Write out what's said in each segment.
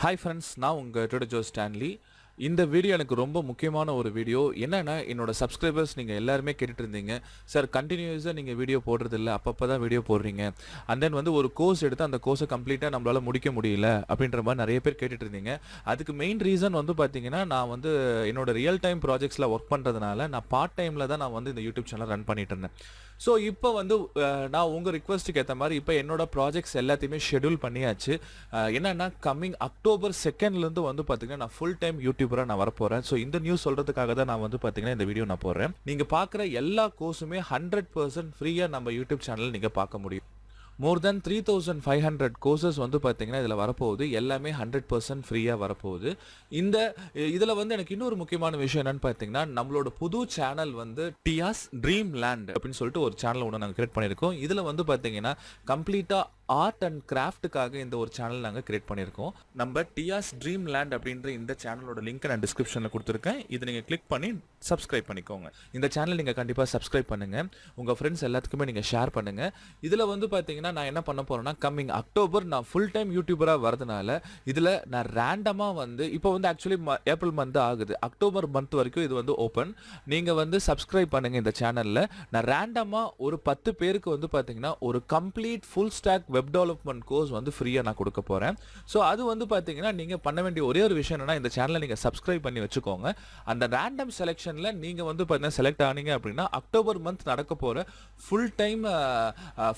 Hi friends, நான் உங்கள் Tutor Stanley. இந்த வீடியோ எனக்கு ரொம்ப முக்கியமான ஒரு வீடியோ. என்னன்னா என்னோட சப்ஸ்கிரைபர்ஸ் நீங்கள் எல்லாருமே கேட்டுட்டு இருந்தீங்க, சார் கண்டினியூஸாக நீங்கள் வீடியோ போடுறதில்ல, அப்பப்போ தான் வீடியோ போடுறீங்க. அண்ட் தென் வந்து ஒரு கோர்ஸ் எடுத்து அந்த கோர்ஸை கம்ப்ளீட்டாக நம்மளால் முடிக்க முடியல அப்படின்ற மாதிரி நிறைய பேர் கேட்டுட்டு இருந்தீங்க. அதுக்கு மெயின் ரீசன் வந்து பார்த்தீங்கன்னா, நான் வந்து என்னோட ரியல் டைம் ப்ராஜெக்ட்ஸில் ஒர்க் பண்ணுறதுனால நான் பார்ட் டைமில் தான் நான் வந்து இந்த யூடியூப் சேனல் ரன் பண்ணிட்டு இருந்தேன். ஸோ இப்போ வந்து நான் உங்கள் ரிக்வஸ்ட்டுக்கு ஏற்ற மாதிரி இப்போ என்னோட ப்ராஜெக்ட்ஸ் எல்லாத்தையுமே ஷெடியூல் பண்ணியாச்சு. என்னென்னா கம்மிங் அக்டோபர் 2 வந்து பார்த்தீங்கன்னா நான் ஃபுல் டைம் யூடியூபராக நான் வரப்போகிறேன். ஸோ இந்த நியூஸ் சொல்கிறதுக்காக தான் நான் வந்து பார்த்தீங்கன்னா இந்த வீடியோ நான் போடுறேன். நீங்கள் பார்க்குற எல்லா கோர்ஸுமே 100% ஃப்ரீயாக நம்ம யூடியூப் சேனலில் நீங்கள் பார்க்க முடியும். மோர் தென் 3500 கோர்சஸ் வந்து பார்த்தீங்கன்னா இதில் வரப்போகுது. எல்லாமே 100% ஃப்ரீயாக வரப்போகுது. இதில் வந்து எனக்கு இன்னொரு முக்கியமான விஷயம் என்னன்னு பார்த்தீங்கன்னா, நம்மளோட புது சேனல் வந்து டியாஸ் ட்ரீம்லேண்ட் அப்படின்னு சொல்லிட்டு ஒரு சேனல் ஒன்று நாங்கள் கிரியேட் பண்ணியிருக்கோம். இதில் வந்து பார்த்தீங்கன்னா கம்ப்ளீட்டாக ஆர்ட் அண்ட் கிராஃப்ட்டுக்காக இந்த ஒரு சேனல் நாங்கள் கிரியேட் பண்ணியிருக்கோம். நம்ம டியாஸ் ட்ரீம்லேண்ட் அப்படின்ற இந்த சேனலோட லிங்க் நான் டிஸ்கிரிப்ஷனில் கொடுத்துருக்கேன். இதை நீங்கள் கிளிக் பண்ணி சப்ஸ்கிரைப் பண்ணிக்கோங்க. இந்த சேனல் நீங்கள் கண்டிப்பாக சப்ஸ்கிரைப் பண்ணுங்கள். உங்கள் ஃப்ரெண்ட்ஸ் எல்லாத்துக்குமே நீங்கள் ஷேர் பண்ணுங்கள். இதில் வந்து பார்த்தீங்கன்னா நான் என்ன பண்ண போகிறேன்னா, கம்மிங் அக்டோபர் நான் ஃபுல் டைம் யூடியூபராக வரதுனால இதில் நான் ரேண்டமாக வந்து இப்போ வந்து ஆக்சுவலி ஏப்ரல் மந்த் ஆகுது, அக்டோபர் மந்த் வரைக்கும் இது வந்து ஓப்பன். நீங்கள் வந்து சப்ஸ்கிரைப் பண்ணுங்கள் இந்த சேனலில். நான் ரேண்டமாக ஒரு 10 பேருக்கு வந்து பார்த்தீங்கன்னா ஒரு complete full stack web development course வந்து ஃப்ரீயாக நான் கொடுக்க போகிறேன். ஸோ அது வந்து பார்த்தீங்கன்னா நீங்கள் பண்ண வேண்டிய ஒரே ஒரு விஷயம் என்னன்னா, இந்த சேனலை நீங்கள் சப்ஸ்கிரைப் பண்ணி வச்சுக்கோங்க. அந்த ரேண்டம் செலெக்ஷனில் நீங்கள் வந்து பார்த்தீங்கன்னா செலக்ட் ஆனீங்க அப்படின்னா அக்டோபர் மந்த் நடக்க போகிற full time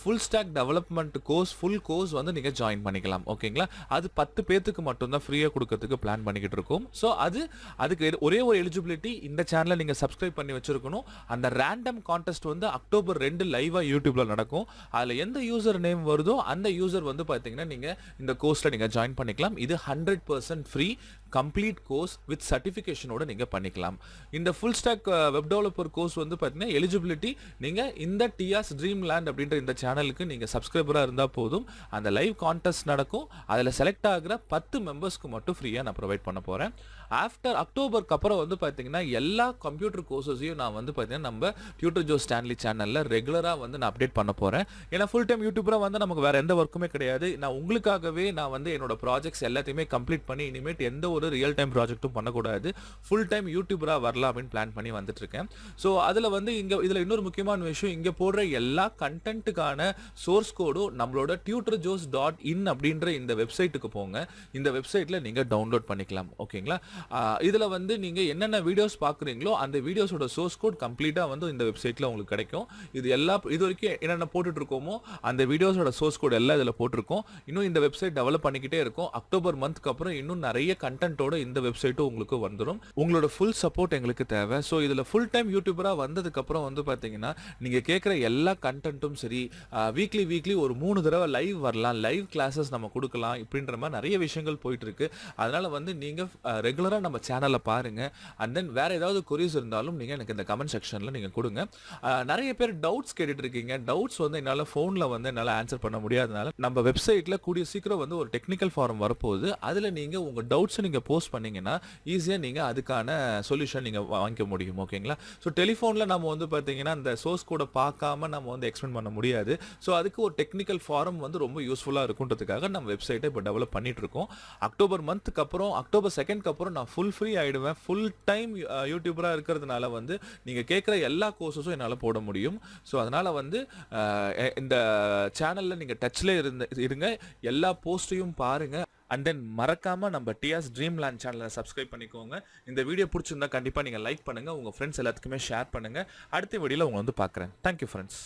full stock development full course வந்து நீங்கள் ஜாயின் பண்ணிக்கலாம். ஓகேங்களா? அது 10 பேத்துக்கு மட்டும்தான் ஃப்ரீயாக கொடுக்கறதுக்கு பிளான் பண்ணிக்கிட்டு இருக்கோம். ஸோ அதுக்கு ஒரே ஒரு எலிஜிபிலிட்டி, இந்த சேனலை நீங்கள் சப்ஸ்கிரைப் பண்ணி வச்சிருக்கணும். அந்த ரேண்டம் கான்டெஸ்ட் வந்து அக்டோபர் 2 லைவாக யூடியூப்ல நடக்கும். அதில் எந்த யூசர் நேம் வருதோ அந்த யூசர் வந்து பார்த்தீங்கன்னா நீங்கள் இந்த கோர்ஸில் நீங்கள் ஜாயின் பண்ணிக்கலாம். இது 100% ஃப்ரீ கம்ப்ளீட் கோர்ஸ் வித் சர்டிஃபிகேஷனோட நீங்கள் பண்ணிக்கலாம். இந்த full stack web developer course வந்து பார்த்தீங்கன்னா எலிஜிபிலிட்டி நீங்கள் இந்த டியாஸ் ட்ரீம்லேண்ட் அப்படின்ற இந்த சேனலுக்கு நீங்கள் சப்ஸ்கிரைபராக இருந்தால் போதும். அந்த லைவ் கான்டெஸ்ட் நடக்கும். அதில் செலக்ட் ஆகிற 10 மெம்பர்ஸ்க்கு மட்டும் ஃப்ரீயாக நான் ப்ரொவைட் பண்ண போகிறேன். ஆஃப்டர் அக்டோபருக்கு அப்புறம் வந்து பார்த்தீங்கன்னா எல்லா கம்ப்யூட்டர் கோர்ஸஸையும் நான் வந்து பார்த்தீங்கன்னா நம்ம டியூட்டர் ஸ்டான்லி சேனலில் ரெகுலராக வந்து நான் அப்டேட் பண்ண போகிறேன். ஏன்னா ஃபுல் டைம் யூடியூபராக வந்து நமக்கு வேறு எந்த ஒர்க்குமே கிடையாது. நான் உங்களுக்காகவே நான் வந்து என்னோட ப்ராஜெக்ட்ஸ் எல்லாத்தையுமே கம்ப்ளீட் பண்ணி இனிமேட் எந்த ஒரு ரியல் டைம் ப்ராஜெக்ட்டும் பண்ணக்கூடாது, ஃபுல் டைம் யூடியூபராக வரலாம் அப்படின்னு பிளான் பண்ணி வந்துட்டு இருக்கேன். ஸோ அதில் வந்து இதில் இன்னொரு முக்கியமான விஷயம், இங்கே போடுற எல்லா கண்டென்ட்டுக்கான சோர்ஸ் கோடும் நம்மளோட tutorjos.in அப்படின்ற இந்த வெப்சைட்டுக்கு போங்க. இந்த வெப்சைட்டில் நீங்கள் டவுன்லோட் பண்ணிக்கலாம். ஓகேங்களா? இதில் வந்து நீங்கள் என்னென்ன வீடியோஸ் பார்க்குறீங்களோ அந்த வீடியோஸோட சோர்ஸ் கோட் கம்ப்ளீட்டாக வந்து இந்த வெப்சைட்டில் உங்களுக்கு கிடைக்கும். இது வரைக்கும் என்னென்ன போட்டுட்டு இருக்கோமோ அந்த வீடியோஸோட சோர்ஸ் கோட் எல்லாம் இதில் போட்டிருக்கோம். இன்னும் இந்த வெப்சைட் டெவலப் பண்ணிக்கிட்டே இருக்கும். அக்டோபர் மந்த்க்கு அப்புறம் இன்னும் நிறைய கண்டென்ட்டோட இந்த வெப்சைட்டும் உங்களுக்கு வந்துடும். உங்களோட ஃபுல் சப்போர்ட் எங்களுக்கு தேவை. ஸோ இதில் ஃபுல் டைம் யூடியூபராக வந்ததுக்கப்புறம் வந்து பார்த்தீங்கன்னா நீங்கள் கேட்குற எல்லா கண்டென்ட்டும் சரி, வீக்லி ஒரு 3 தடவை லைவ் வரலாம், லைவ் கிளாஸஸ் நம்ம கொடுக்கலாம், இப்படின்ற மாதிரி நிறைய விஷயங்கள் போயிட்டு இருக்கு. அதனால வந்து நீங்கள் ரெகுலராக நம்ம சேனலை பாருங்கள். அண்ட் தென் வேறு ஏதாவது கொரிஸ் இருந்தாலும் நீங்கள் எனக்கு இந்த கமெண்ட் செக்ஷனில் நீங்கள் கொடுங்க. நிறைய பேர் டவுட்ஸ் கேட்டுட்டு இருக்கீங்க. டவுட்ஸ் வந்து என்னால் ஃபோனில் வந்து என்னால் ஆன்சர் பண்ண முடியாதனால நம்ம வெப்சைட்டில் கூடிய சீக்கிரம் வந்து ஒரு டெக்னிக்கல் ஃபாரம் வரப்போகுது. அதில் நீங்கள் உங்கள் டவுட்ஸை நீங்கள் போஸ்ட் பண்ணிங்கன்னா ஈஸியாக நீங்கள் அதுக்கான சொல்யூஷன் நீங்கள் வாங்கிக்க முடியும். ஓகேங்களா? ஸோ டெலிஃபோனில் நம்ம வந்து பார்த்தீங்கன்னா அந்த சோர்ஸ் கூட பார்க்காம நம்ம வந்து எக்ஸ்பிளைன் பண்ண முடியாது. ஸோ அதுக்கு ஒரு டெக்னிக்கல் ஃபாரம் வந்து ரொம்ப யூஸ்ஃபுல்லாக இருக்குன்றதுக்காக நம்ம வெப்சைட்டை இப்போ டெவலப் பண்ணிட்டு இருக்கோம். அக்டோபர் மந்த்துக்கு அப்புறம், அக்டோபர் 2க்கு அப்புறம் நான் ஃபுல் ஃப்ரீ ஆகிடுவேன். ஃபுல் டைம் யூடியூபராக இருக்கிறதுனால வந்து நீங்கள் கேட்குற எல்லா கோர்ஸஸும் என்னால் போட முடியும். ஸோ அதனால் வந்து இந்த சேனலில் நீங்கள் டச்சில் இருங்க, எல்லா போஸ்ட்டையும் பாருங்கள். அண்ட் தென் மறக்காம நம்ம டியாஸ் ட்ரீம்லேண்ட் சேனலை சப்ஸ்கிரைப் பண்ணிக்கோங்க. இந்த வீடியோ பிடிச்சிருந்தா கண்டிப்பாக நீங்கள் லைக் பண்ணுங்கள், உங்கள் ஃப்ரெண்ட்ஸ் எல்லாத்துக்குமே ஷேர் பண்ணுங்கள். அடுத்த வீடியோவில் உங்களை வந்து பார்க்குறேன். Thank you friends.